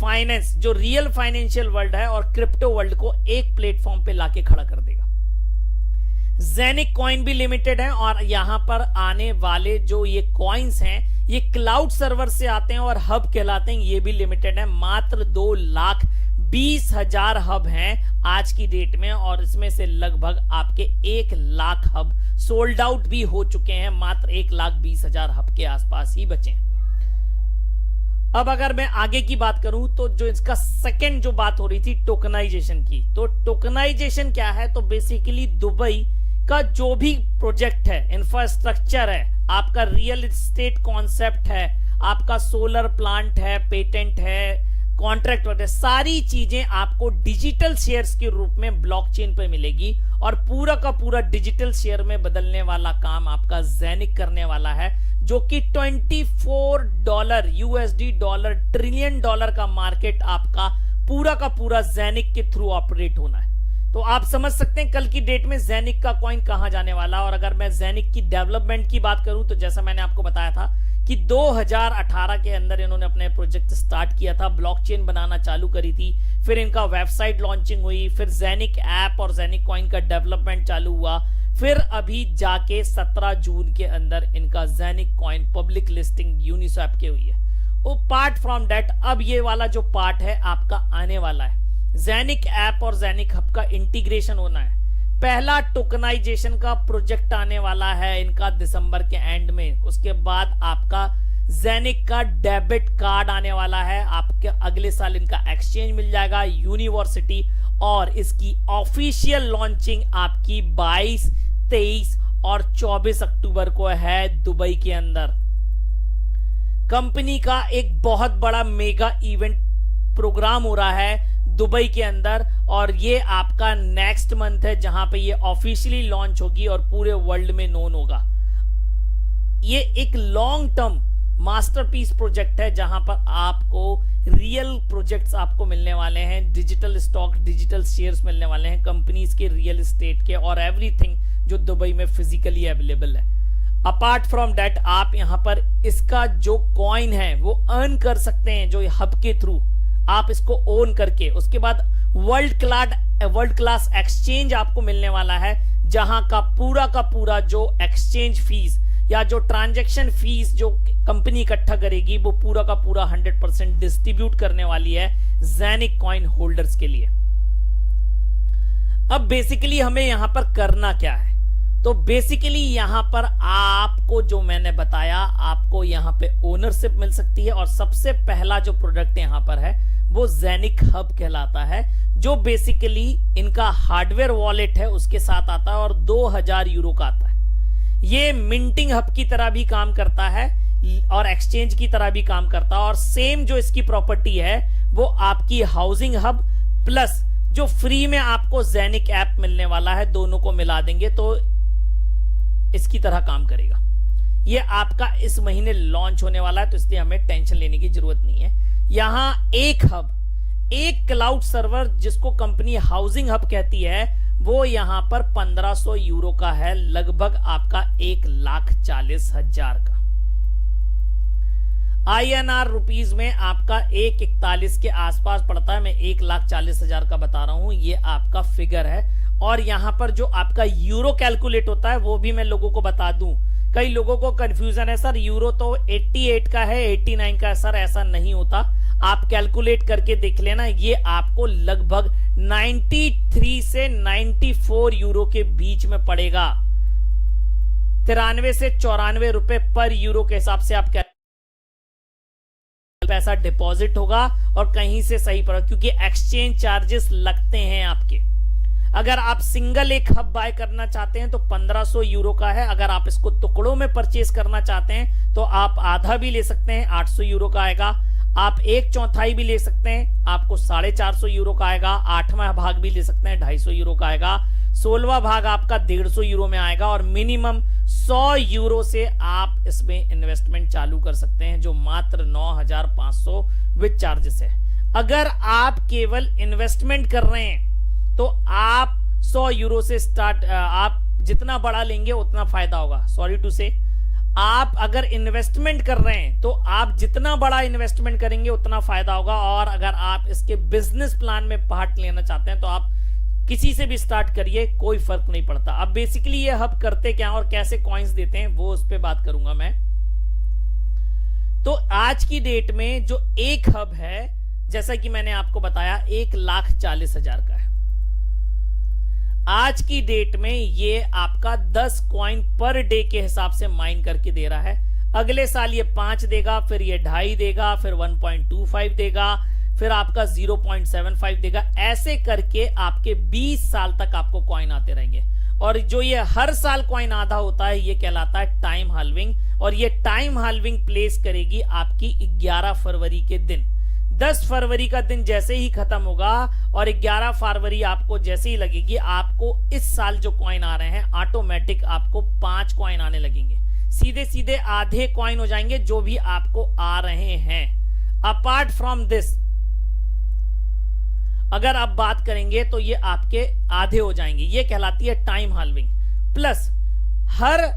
फाइनेंस, जो रियल फाइनेंशियल वर्ल्ड है और क्रिप्टो वर्ल्ड को एक प्लेटफॉर्म पे लाके खड़ा कर देगा। ज़ेनिक कॉइन भी लिमिटेड है, और यहां पर आने वाले जो ये कॉइन्स हैं, ये क्लाउड सर्वर से आते हैं और हब कहलाते हैं, ये भी लिमिटेड है। मात्र 2,20,000 हब हैं आज की डेट में, और इसमें से लगभग आपके 1 लाख हब सोल्ड आउट भी हो चुके हैं। मात्र 1,20,000 हब के आसपास ही बचे। अब अगर मैं आगे की बात करूं, तो जो इसका सेकंड जो बात हो रही थी टोकनाइजेशन की, तो टोकनाइजेशन क्या है? तो बेसिकली दुबई का जो भी प्रोजेक्ट है, इंफ्रास्ट्रक्चर है, आपका रियल एस्टेट कॉन्सेप्ट है, आपका सोलर प्लांट है, पेटेंट है, कॉन्ट्रैक्ट वगैरह, सारी चीजें आपको डिजिटल शेयर्स के रूप में ब्लॉकचेन पर मिलेगी, और पूरा का पूरा डिजिटल शेयर में बदलने वाला काम आपका ज़ेनिक करने वाला है, जो कि $24 यूएसडी डॉलर ट्रिलियन डॉलर का मार्केट आपका पूरा का पूरा ज़ेनिक के थ्रू ऑपरेट होना है। तो आप समझ सकते हैं कल की डेट में ज़ेनिक का कॉइन कहां जाने वाला। और अगर मैं ज़ेनिक की डेवलपमेंट की बात करूं, तो जैसा मैंने आपको बताया था कि 2018 के अंदर इन्होंने अपने प्रोजेक्ट स्टार्ट किया था, ब्लॉकचेन बनाना चालू करी थी, फिर इनका वेबसाइट लॉन्चिंग हुई, फिर ज़ेनिक ऐप और ज़ेनिक कॉइन का डेवलपमेंट चालू हुआ, फिर अभी जाके 17 जून के अंदर इनका ज़ेनिक कॉइन पब्लिक लिस्टिंग यूनिस्वैप के हुई है। अपार्ट फ्रॉम दैट, अब ये वाला जो पार्ट है आपका आने वाला है, ज़ेनिक ऐप और ज़ेनिक हब का इंटीग्रेशन होना है। पहला टोकनाइजेशन का प्रोजेक्ट आने वाला है इनका दिसंबर के एंड में। उसके बाद आपका जेनिक का डेबिट कार्ड आने वाला है आपके, अगले साल इनका एक्सचेंज मिल जाएगा यूनिवर्सिटी, और इसकी ऑफिशियल लॉन्चिंग आपकी 22, 23 और 24 अक्टूबर को है दुबई के अंदर। कंपनी का एक बहुत बड़ा मेगा इवेंट प्रोग्राम हो रहा है दुबई के अंदर, और ये आपका नेक्स्ट मंथ है जहां पे ये ऑफिशियली लॉन्च होगी और पूरे वर्ल्ड में नोन होगा। ये एक लॉन्ग टर्म मास्टरपीस प्रोजेक्ट है जहां पर आपको रियल प्रोजेक्ट्स आपको मिलने वाले हैं, डिजिटल स्टॉक, डिजिटल शेयर्स मिलने वाले हैं कंपनीज के, रियल एस्टेट के, और एवरीथिंग जो दुबई में फिजिकली अवेलेबल है। अपार्ट फ्रॉम दैट आप यहां पर इसका जो कॉइन है वो अर्न कर सकते हैं, जो हब के थ्रू आप इसको ओन करके। उसके बाद वर्ल्ड क्लास एक्सचेंज आपको मिलने वाला है, जहां का पूरा जो एक्सचेंज फीस या जो ट्रांजैक्शन फीस जो कंपनी इकट्ठा करेगी वो पूरा का पूरा 100% डिस्ट्रीब्यूट करने वाली है जेनिक कॉइन होल्डर्स के लिए। अब बेसिकली हमें यहां पर करना क्या है, तो बेसिकली यहां पर आपको जो मैंने बताया, आपको यहां पे ओनरशिप मिल सकती है, और सबसे पहला जो प्रोडक्ट यहां पर है वो जेनिक हब कहलाता है, जो बेसिकली इनका हार्डवेयर वॉलेट है उसके साथ आता है और 2000 यूरो का आता है। ये मिंटिंग हब की तरह भी काम करता है और एक्सचेंज की तरह भी काम करता है, और सेम जो इसकी प्रॉपर्टी है वो आपकी हाउसिंग हब प्लस जो फ्री में आपको जेनिक ऐप मिलने वाला है, दोनों को मिला देंगे तो इसकी तरह काम करेगा। ये आपका इस महीने लॉन्च होने वाला है, तो इसलिए हमें टेंशन लेने की जरूरत नहीं है। यहां एक हब, एक क्लाउड सर्वर जिसको कंपनी हाउसिंग हब कहती है, वो यहां पर 1500 यूरो का है, लगभग आपका 1,40,000 का। INR रुपीज में आपका 141 के आसपास पड़ता है, मैं 1,40,000 का बता रहा हूं, ये आपका फिगर है। और यहां पर जो आपका यूरो कैलकुलेट होता है वो भी मैं लोगों को बता दूं, कई लोगों को कंफ्यूजन है, सर यूरो तो 88 का है, 89 का है। सर ऐसा नहीं होता, आप कैलकुलेट करके देख लेना, ये आपको लगभग 93 से 94 यूरो के बीच में पड़ेगा। 93 से 94 रुपए पर यूरो के हिसाब से आप पैसा डिपॉजिट होगा, और कहीं से सही पड़ा, क्योंकि एक्सचेंज चार्जेस लगते हैं आपके। अगर आप सिंगल एक हब बाय करना चाहते हैं तो 1500 यूरो का है, अगर आप इसको टुकड़ों में परचेज करना चाहते हैं तो आप आधा भी ले सकते हैं, 800 यूरो का आएगा। आप 1/4 भी ले सकते हैं, आपको 450 यूरो का आएगा। 8वां भाग भी ले सकते हैं, 250 यूरो का आएगा। 16वां भाग आपका 150 यूरो में आएगा, और मिनिमम 100 यूरो से आप इसमें इन्वेस्टमेंट चालू कर सकते हैं, जो मात्र 9,500 विद चार्जेस है। अगर आप केवल इन्वेस्टमेंट कर रहे हैं तो आप 100 यूरो से स्टार्ट, आप जितना बड़ा लेंगे उतना फायदा होगा। सॉरी टू से, आप अगर इन्वेस्टमेंट कर रहे हैं तो आप जितना बड़ा इन्वेस्टमेंट करेंगे उतना फायदा होगा, और अगर आप इसके बिजनेस प्लान में पार्ट लेना चाहते हैं तो आप किसी से भी स्टार्ट करिए, कोई फर्क नहीं पड़ता। अब बेसिकली ये हब करते क्या और कैसे कॉइन्स देते हैं वो उस पर बात करूंगा मैं। तो आज की डेट में जो एक हब है, जैसा कि मैंने आपको बताया, 1,40,000 का है। आज की डेट में ये आपका 10 कॉइन पर डे के हिसाब से माइन करके दे रहा है। अगले साल ये 5 देगा, फिर ये 2.5 देगा, फिर 1.25 देगा, फिर आपका 0.75 देगा। ऐसे करके आपके 20 साल तक आपको कॉइन आते रहेंगे। और जो ये हर साल कॉइन आधा होता है ये कहलाता है टाइम हाल्विंग, और ये टाइम हाल्विंग प्लेस करेगी आपकी 11 फरवरी के दिन। 10 फरवरी का दिन जैसे ही खत्म होगा और 11 फरवरी आपको जैसे ही लगेगी, आपको इस साल जो कॉइन आ रहे हैं ऑटोमेटिक आपको 5 कॉइन आने लगेंगे, सीधे सीधे आधे कॉइन हो जाएंगे जो भी आपको आ रहे हैं। अपार्ट फ्रॉम दिस अगर आप बात करेंगे तो ये आपके आधे हो जाएंगे, ये कहलाती है टाइम हाल्विंग। प्लस हर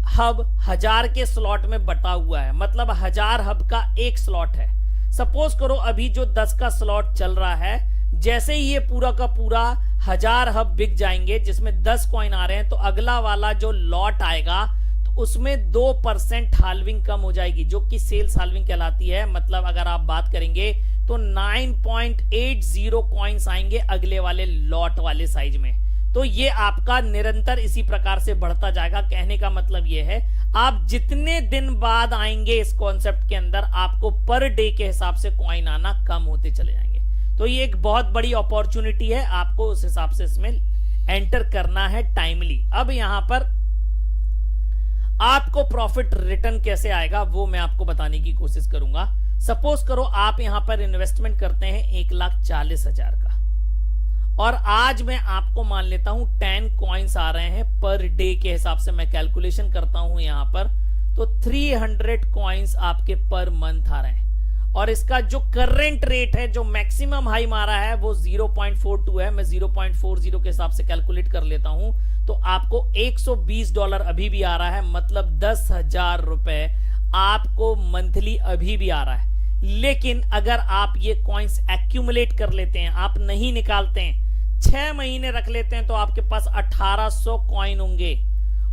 हब 1000 के स्लॉट में बटा हुआ है, मतलब 1000 हब का एक स्लॉट है। सपोज करो अभी जो 10 का स्लॉट चल रहा है, जैसे ही ये पूरा का पूरा 1000 हब बिक जाएंगे जिसमें 10 कॉइन आ रहे हैं, तो अगला वाला जो लॉट आएगा तो उसमें 2% हाल्विंग कम हो जाएगी, जो कि सेल्स हाल्विंग कहलाती है। मतलब अगर आप बात करेंगे तो 9.80 कॉइन्स आएंगे अगले वाले लॉट वाले साइज में। तो ये आपका निरंतर इसी प्रकार से बढ़ता जाएगा। कहने का मतलब ये है, आप जितने दिन बाद आएंगे इस कॉन्सेप्ट के अंदर, आपको पर डे के हिसाब से कॉइन आना कम होते चले जाएंगे। तो ये एक बहुत बड़ी अपॉर्चुनिटी है, आपको उस हिसाब से इसमें एंटर करना है टाइमली। अब यहां पर आपको प्रॉफिट रिटर्न कैसे आएगा वो मैं आपको बताने की कोशिश करूंगा। सपोज करो आप यहां पर इन्वेस्टमेंट करते हैं 1,40,000 का, और आज मैं आपको मान लेता हूं 10 कॉइन्स आ रहे हैं पर डे के हिसाब से। मैं कैलकुलेशन करता हूं यहां पर, तो 300 कॉइन्स आपके पर मंथ आ रहे हैं, और इसका जो करंट रेट है, जो मैक्सिमम हाई मारा है वो 0.42 है। मैं 0.40 के हिसाब से कैलकुलेट कर लेता हूं, तो आपको $120 अभी भी आ रहा है, मतलब 10,000 रुपए आपको मंथली अभी भी आ रहा है। लेकिन अगर आप ये कॉइन्स एक्यूमुलेट कर लेते हैं, आप नहीं निकालते हैं, 6 महीने रख लेते हैं, तो आपके पास 1800 कॉइन होंगे।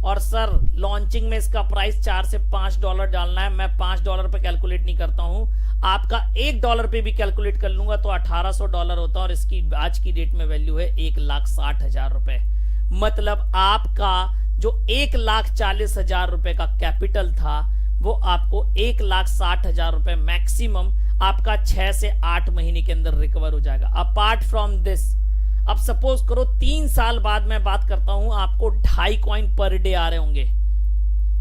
और सर लॉन्चिंग में इसका प्राइस $4 से $5 डालना है, मैं $5 पे कैलकुलेट नहीं करता हूं, आपका $1 पे भी कैलकुलेट कर लूंगा तो $1800 होता है, और इसकी आज की डेट में वैल्यू है 1,60,000 रुपए। मतलब आपका जो 1,40,000 रुपए का कैपिटल था वो आपको 1,60,000 रुपए मैक्सिमम आपका 6 से 8 महीने के अंदर रिकवर हो जाएगा। अपार्ट फ्रॉम दिस, अब सपोज करो 3 साल बाद मैं बात करता हूं, आपको 2.5 कॉइन पर डे आ रहे होंगे।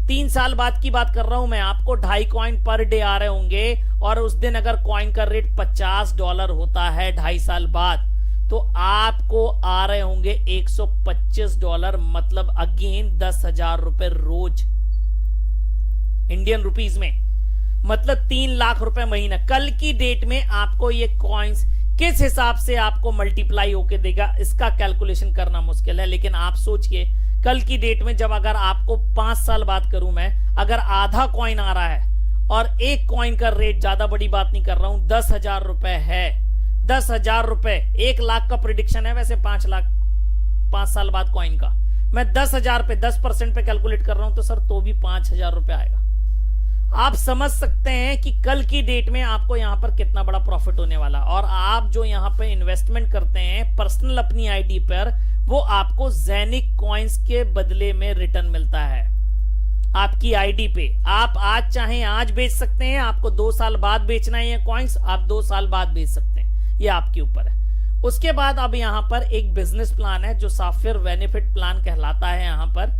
3 साल बाद की बात कर रहा हूं मैं, आपको 2.5 कॉइन पर डे आ रहे होंगे, और उस दिन अगर कॉइन का रेट $50 होता है 2.5 साल बाद, तो आपको आ रहे होंगे $125, मतलब अगेन 10,000 रुपए रोज इंडियन रुपीज में, मतलब 3 लाख रुपए महीना। कल की डेट में आपको ये कॉइन्स किस हिसाब से आपको मल्टीप्लाई होके देगा, इसका कैलकुलेशन करना मुश्किल है। लेकिन आप सोचिए कल की डेट में, जब अगर आपको 5 साल बाद करूं मैं, अगर आधा कॉइन आ रहा है और एक कॉइन का रेट, ज्यादा बड़ी बात नहीं कर रहा हूं, 10,000 रुपए है, 10,000 रुपए 1 लाख का प्रिडिक्शन है वैसे 5 लाख 5 साल बाद कॉइन का, मैं 10,000 पे 10% पे कैलकुलेट कर रहा हूं, तो सर तो भी 5,000 रुपए आएगा। आप समझ सकते हैं कि कल की डेट में आपको यहां पर कितना बड़ा प्रॉफिट होने वाला। और आप जो यहां पर इन्वेस्टमेंट करते हैं पर्सनल अपनी आईडी पर, वो आपको जेनिक कॉइन्स के बदले में रिटर्न मिलता है आपकी आईडी पे। आप आज चाहें आज बेच सकते हैं, आपको 2 साल बाद बेचना है ये कॉइन्स, आप 2 साल बाद बेच सकते हैं, ये आपके ऊपर है। उसके बाद अब यहां पर एक बिजनेस प्लान है जो साफिर बेनिफिट प्लान कहलाता है यहां पर,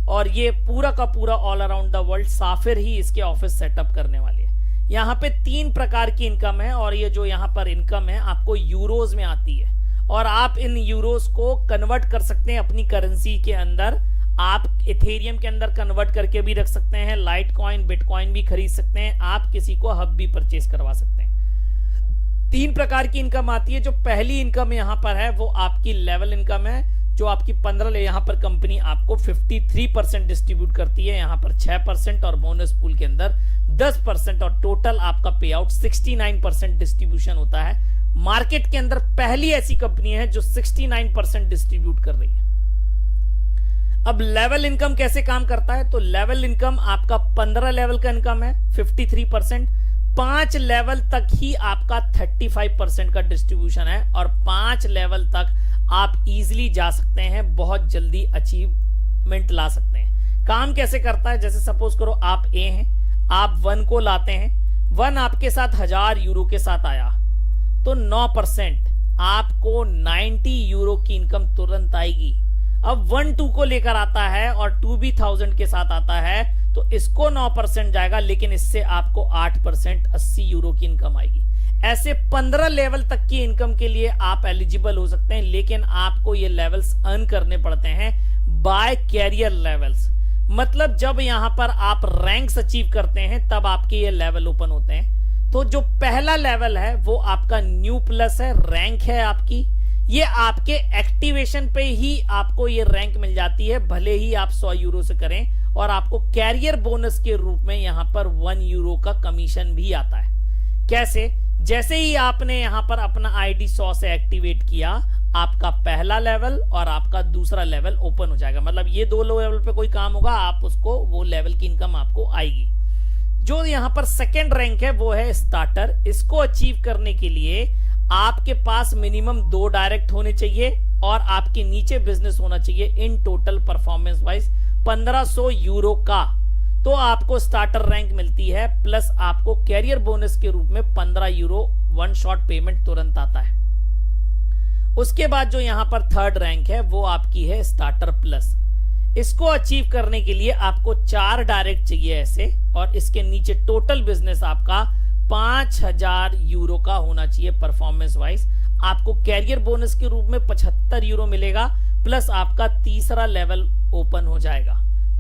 और ये पूरा का पूरा ऑल अराउंड द वर्ल्ड साफिर ही इसके ऑफिस सेटअप करने वाली है। यहाँ पे 3 प्रकार की इनकम है, और ये जो यहाँ पर इनकम है आपको यूरोज में आती है, और आप इन यूरोज को कन्वर्ट कर सकते हैं अपनी करेंसी के अंदर। आप इथेरियम के अंदर कन्वर्ट करके भी रख सकते हैं, लाइट कॉइन बिटकॉइन भी खरीद सकते हैं, आप किसी को हब भी परचेज करवा सकते हैं। 3 प्रकार की इनकम आती है। जो पहली इनकम यहाँ पर है वो आपकी लेवल इनकम है, जो आपकी 15 यहां पर कंपनी आपको 53% डिस्ट्रीब्यूट करती है, यहां पर 6% और बोनस पूल के अंदर 10%, और टोटल आपका पे आउट 69% डिस्ट्रीब्यूशन होता है। मार्केट के अंदर पहली ऐसी कंपनी है जो 69% डिस्ट्रीब्यूट कर रही है। अब लेवल इनकम कैसे काम करता है, तो लेवल इनकम आपका 15 लेवल का इनकम है 53%, 5 लेवल तक ही आपका 35% का डिस्ट्रीब्यूशन है, और 5 लेवल तक आप इजीली जा सकते हैं, बहुत जल्दी अचीवमेंट ला सकते हैं। काम कैसे करता है, जैसे सपोज करो आप ए हैं, आप 1 को लाते हैं, 1 आपके साथ 1000 यूरो के साथ आया, तो 9% आपको 90 यूरो की इनकम तुरंत आएगी। अब 1 2 को लेकर आता है और 2 भी 1000 के साथ आता है, तो इसको 9% जाएगा, लेकिन इससे आपको 8% 80 यूरो की इनकम आएगी। ऐसे 15 लेवल तक की इनकम के लिए आप एलिजिबल हो सकते हैं, लेकिन आपको ये लेवल्स अर्न करने पड़ते हैं बाय कैरियर लेवल्स। मतलब जब यहां पर आप रैंक्स अचीव करते हैं तब आपके ये लेवल ओपन होते हैं। तो जो पहला लेवल है वो आपका न्यू प्लस है, रैंक है आपकी, ये आपके एक्टिवेशन पे ही आपको ये रैंक मिल जाती है, भले ही आप 100 यूरो से करें, और आपको कैरियर बोनस के रूप में यहां पर 1 यूरो का कमीशन भी आता है। कैसे, जैसे ही आपने यहां पर अपना आईडी 100 से एक्टिवेट किया, आपका पहला लेवल और आपका दूसरा लेवल ओपन हो जाएगा। मतलब ये 2 लेवल पे कोई काम होगा, आप उसको वो लेवल की इनकम आपको आएगी। जो यहां पर सेकेंड रैंक है वो है स्टार्टर। इसको अचीव करने के लिए आपके पास मिनिमम 2 डायरेक्ट होने चाहिए, और आपके नीचे बिजनेस होना चाहिए in total performance wise 1500 euro का, तो आपको स्टार्टर रैंक मिलती है, प्लस आपको कैरियर बोनस के रूप में 15 यूरो वन शॉट पेमेंट तुरंत आता है। उसके बाद जो यहां पर थर्ड रैंक है वो आपकी है स्टार्टर प्लस। इसको अचीव करने के लिए आपको 4 डायरेक्ट चाहिए ऐसे, और इसके नीचे टोटल बिजनेस आपका 5000 यूरो का होना चाहिए परफॉर्मेंस वाइज। आपको कैरियर बोनस के रूप में 75 यूरो मिलेगा, प्लस आपका तीसरा लेवल ओपन हो जाएगा।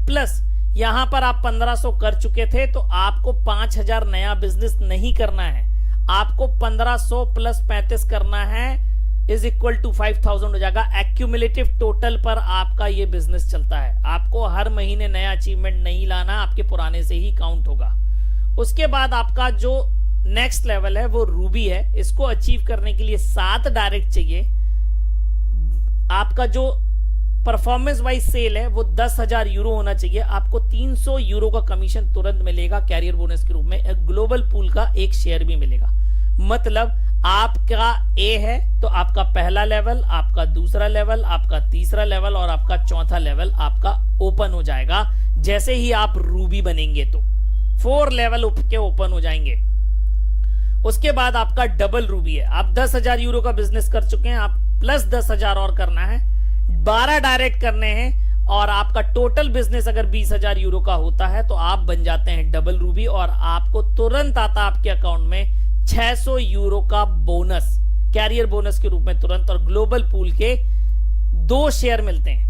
प्लस यहां पर आप 1500 कर चुके थे, तो आपको 5000 नया बिजनेस नहीं करना है, आपको 1500 प्लस 35 करना है, इज इक्वल टू 5000 हो जाएगा। एक्यूमुलेटिव टोटल पर आपका ये बिजनेस चलता है, आपको हर महीने नया अचीवमेंट नहीं लाना, आपके पुराने से ही काउंट होगा। उसके बाद आपका जो नेक्स्ट लेवल है वो रूबी है। इसको अचीव करने के लिए 7 डायरेक्ट चाहिए। आपका जो परफॉर्मेंस वाइज सेल है वो 10,000 यूरो होना चाहिए। आपको 300 यूरो का कमीशन तुरंत मिलेगा कैरियर बोनस के रूप में। एक ग्लोबल पूल का एक शेयर भी मिलेगा। मतलब आपका ए है तो आपका पहला लेवल, आपका दूसरा लेवल, आपका तीसरा लेवल और आपका चौथा लेवल आपका ओपन हो जाएगा जैसे ही आप रूबी बनेंगे। तो 4 लेवल के ओपन हो जाएंगे। उसके बाद आपका डबल रूबी है। आप 10,000 यूरो का बिजनेस कर चुके हैं, आप प्लस 10,000 और करना है, 12 डायरेक्ट करने हैं, और आपका टोटल बिजनेस अगर 20,000 यूरो का होता है तो आप बन जाते हैं डबल रूबी, और आपको तुरंत आता आपके अकाउंट में 600 यूरो का बोनस कैरियर बोनस के रूप में तुरंत, और ग्लोबल पूल के 2 शेयर मिलते हैं।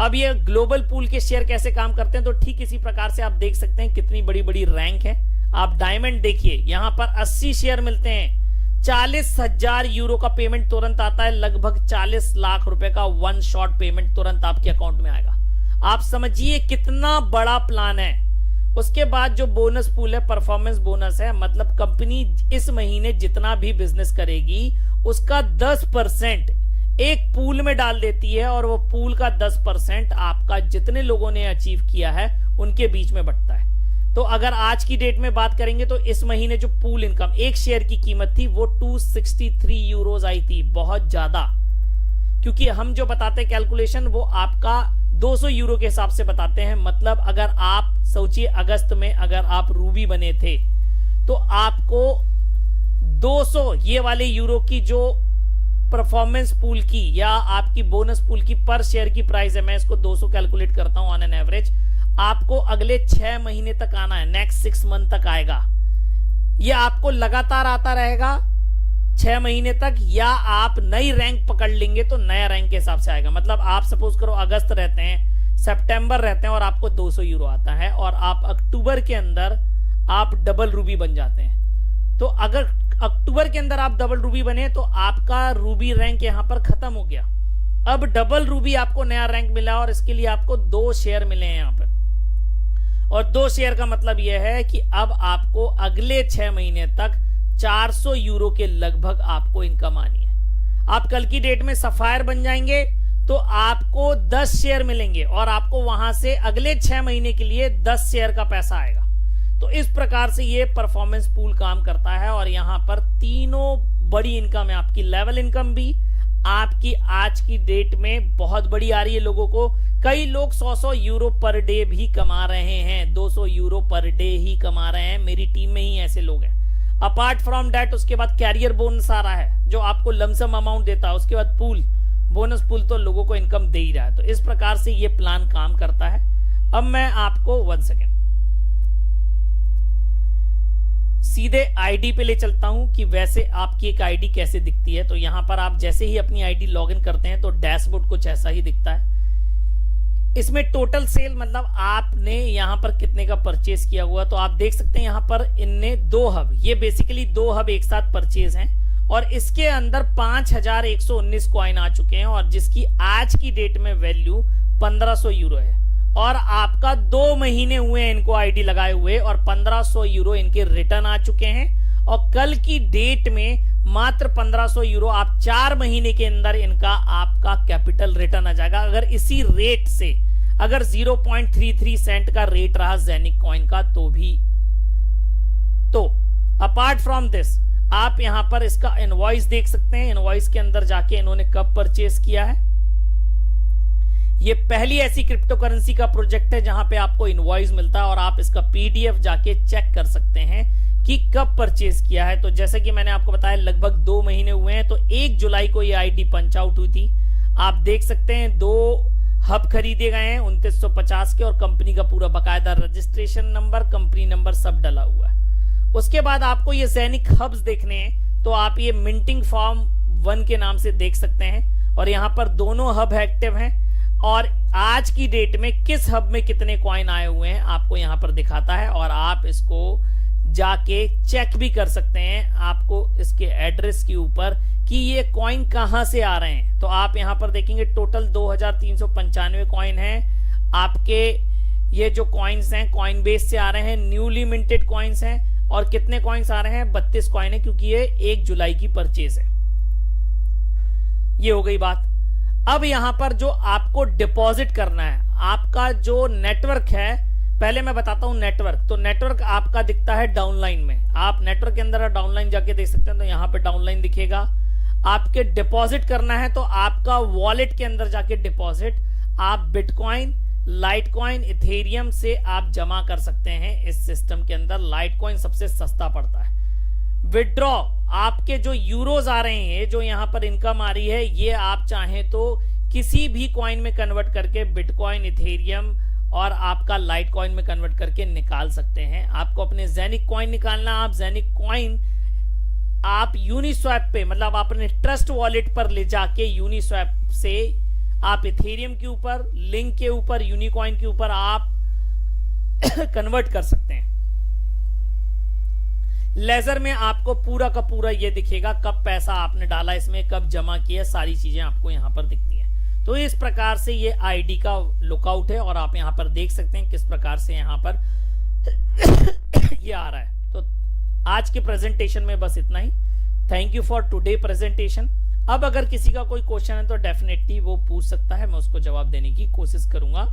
अब ये ग्लोबल पूल के शेयर कैसे काम करते हैं, तो ठीक इसी प्रकार से आप देख सकते हैं कितनी बड़ी बड़ी रैंक है। आप डायमंड देखिए, यहां पर 80 शेयर मिलते हैं, 40,000 यूरो का पेमेंट तुरंत आता है, लगभग 40 लाख रुपए का वन शॉट पेमेंट तुरंत आपके अकाउंट में आएगा। आप समझिए कितना बड़ा प्लान है। उसके बाद जो बोनस पूल है परफॉर्मेंस बोनस है, मतलब कंपनी इस महीने जितना भी बिजनेस करेगी उसका 10% एक पूल में डाल देती है, और वो पूल का 10% आपका जितने लोगों ने अचीव किया है उनके बीच में बंटता है। तो अगर आज की डेट में बात करेंगे तो इस महीने जो पूल इनकम एक शेयर की कीमत थी वो 263 यूरोज आई थी, बहुत ज्यादा, क्योंकि हम जो बताते हैं कैलकुलेशन वो आपका 200 यूरो के हिसाब से बताते हैं। मतलब अगर आप सोचिए अगस्त में अगर आप रूबी बने थे तो आपको 200 ये वाले यूरो की जो परफॉर्मेंस पूल की या आपकी बोनस पूल की पर शेयर की प्राइस है, मैं इसको 200 कैलकुलेट करता हूं ऑन एन एवरेज, आपको अगले 6 महीने तक आना है, नेक्स्ट 6 मंथ तक आएगा। ये आपको लगातार आता रहेगा 6 महीने तक, या आप नई रैंक पकड़ लेंगे तो नया रैंक के हिसाब से आएगा। मतलब आप सपोज करो अगस्त रहते हैं, सितंबर रहते हैं और आपको 200 यूरो आता है, और आप अक्टूबर के अंदर आप डबल रूबी बन जाते हैं। तो अगर अक्टूबर के अंदर आप डबल रूबी बने तो आपका रूबी रैंक यहां पर खत्म हो गया। अब डबल रूबी आपको नया रैंक मिला, और इसके लिए आपको 2 शेयर मिले हैं यहां पर, और 2 शेयर का मतलब यह है कि अब आपको अगले 6 महीने तक 400 यूरो के लगभग आपको इनकम आनी है। आप कल की डेट में सफायर बन जाएंगे तो आपको 10 शेयर मिलेंगे, और आपको वहां से अगले 6 महीने के लिए 10 शेयर का पैसा आएगा। तो इस प्रकार से ये परफॉर्मेंस पूल काम करता है, और यहां पर तीनों बड़ी इनकम है। आपकी लेवल इनकम भी आपकी आज की डेट में बहुत बड़ी आ रही है लोगों को। कई लोग 100 यूरो पर डे भी कमा रहे हैं, 200 यूरो पर डे ही कमा रहे हैं। मेरी टीम में ही ऐसे लोग हैं। अपार्ट फ्रॉम दैट उसके बाद कैरियर बोनस आ रहा है जो आपको लमसम अमाउंट देता है। उसके बाद पूल बोनस पूल तो लोगों को इनकम दे ही रहा है। तो इस प्रकार से ये प्लान काम करता है। अब मैं आपको 1 सेकेंड सीधे आईडी पे ले चलता हूं कि वैसे आपकी एक आईडी कैसे दिखती है। तो यहां पर आप जैसे ही अपनी आईडी लॉगिन करते हैं तो डैशबोर्ड कुछ ऐसा ही दिखता है। इसमें टोटल सेल मतलब आपने यहां पर कितने का परचेज किया हुआ, तो आप देख सकते हैं यहां पर इनने 2 हब, ये बेसिकली 2 हब एक साथ परचेज हैं, और इसके अंदर 5119 कॉइन आ चुके हैं, और जिसकी आज की डेट में वैल्यू 1500 यूरो है। और आपका 2 महीने हुए हैं इनको आईडी लगाए हुए, और 1500 यूरो इनके रिटर्न आ चुके हैं। और कल की डेट में मात्र 1500 यूरो आप 4 महीने के अंदर इनका आपका कैपिटल रिटर्न आ जाएगा। अगर इसी रेट से अगर 0.33 सेंट का रेट रहा जेनिक कॉइन का तो भी। तो अपार्ट फ्रॉम दिस आप यहां पर इसका इनवॉइस देख सकते हैं। इनवॉइस के अंदर जाके इन्होंने कब परचेस किया है। ये पहली ऐसी क्रिप्टो करेंसी का प्रोजेक्ट है जहां पे आपको इनवॉइस मिलता है और आप इसका पीडीएफ जाके चेक कर सकते हैं कि कब परचेस किया है। तो जैसे कि मैंने आपको बताया लगभग 2 महीने हुए हैं, तो 1 जुलाई को ये आईडी पंच आउट हुई थी। आप देख सकते हैं 2 हब खरीदे गए हैं 2950 के, और कंपनी का पूरा बकायदा रजिस्ट्रेशन नंबर, कंपनी नंबर सब डला हुआ है। उसके बाद आपको ये ज़ेनिक हब्स देखने हैं, तो आप ये मिंटिंग फॉर्म 1 के नाम से देख सकते हैं, और यहां पर दोनों हब एक्टिव हैं, और आज की डेट में किस हब में कितने कॉइन आए हुए हैं आपको यहां पर दिखाता है, और आप इसको जाके चेक भी कर सकते हैं आपको इसके एड्रेस के ऊपर कि ये कॉइन कहां से आ रहे हैं। तो आप यहां पर देखेंगे टोटल 2395 कॉइन हैं आपके। ये जो कॉइन्स हैं कॉइन बेस से आ रहे हैं, न्यूली मिंटेड कॉइन्स हैं, और कितने कॉइन्स आ रहे हैं 32 कॉइन है, क्योंकि ये 1 जुलाई की परचेज है। ये हो गई बात। अब यहां पर जो आपको डिपॉजिट करना है, आपका जो नेटवर्क है, पहले मैं बताता हूं नेटवर्क। तो नेटवर्क आपका दिखता है डाउनलाइन में। आप नेटवर्क के अंदर डाउनलाइन जाके देख सकते हैं, तो यहां पे डाउनलाइन दिखेगा। आपके डिपॉजिट करना है तो आपका वॉलेट के अंदर जाके डिपॉजिट आप बिटकॉइन, लाइटकॉइन, इथेरियम से आप जमा कर सकते हैं इस सिस्टम के अंदर। लाइटकॉइन सबसे सस्ता पड़ता है। विड्रॉ, आपके जो यूरोज आ रहे हैं, जो यहां पर इनकम आ रही है, ये आप चाहें तो किसी भी कॉइन में कन्वर्ट करके बिटकॉइन, इथेरियम और आपका लाइट कॉइन में कन्वर्ट करके निकाल सकते हैं। आपको अपने ज़ेनिक कॉइन निकालना, आप ज़ेनिक कॉइन आप यूनिस्वैप पे, मतलब आप अपने ट्रस्ट वॉलेट पर ले जाके यूनिस्वैप से आप इथेरियम के ऊपर, लिंक के ऊपर, यूनिकॉइन के ऊपर आप कन्वर्ट कर सकते हैं। लेजर में आपको पूरा का पूरा ये दिखेगा कब पैसा आपने डाला इसमें, कब जमा किया, सारी चीजें आपको यहां पर दिखती हैं। तो इस प्रकार से ये आईडी का लुकआउट है, और आप यहां पर देख सकते हैं किस प्रकार से यहां पर ये आ रहा है। तो आज के प्रेजेंटेशन में बस इतना ही। Thank you for today presentation. अब अगर किसी का कोई क्वेश्चन है तो डेफिनेटली वो पूछ सकता है, मैं उसको जवाब देने की कोशिश करूंगा।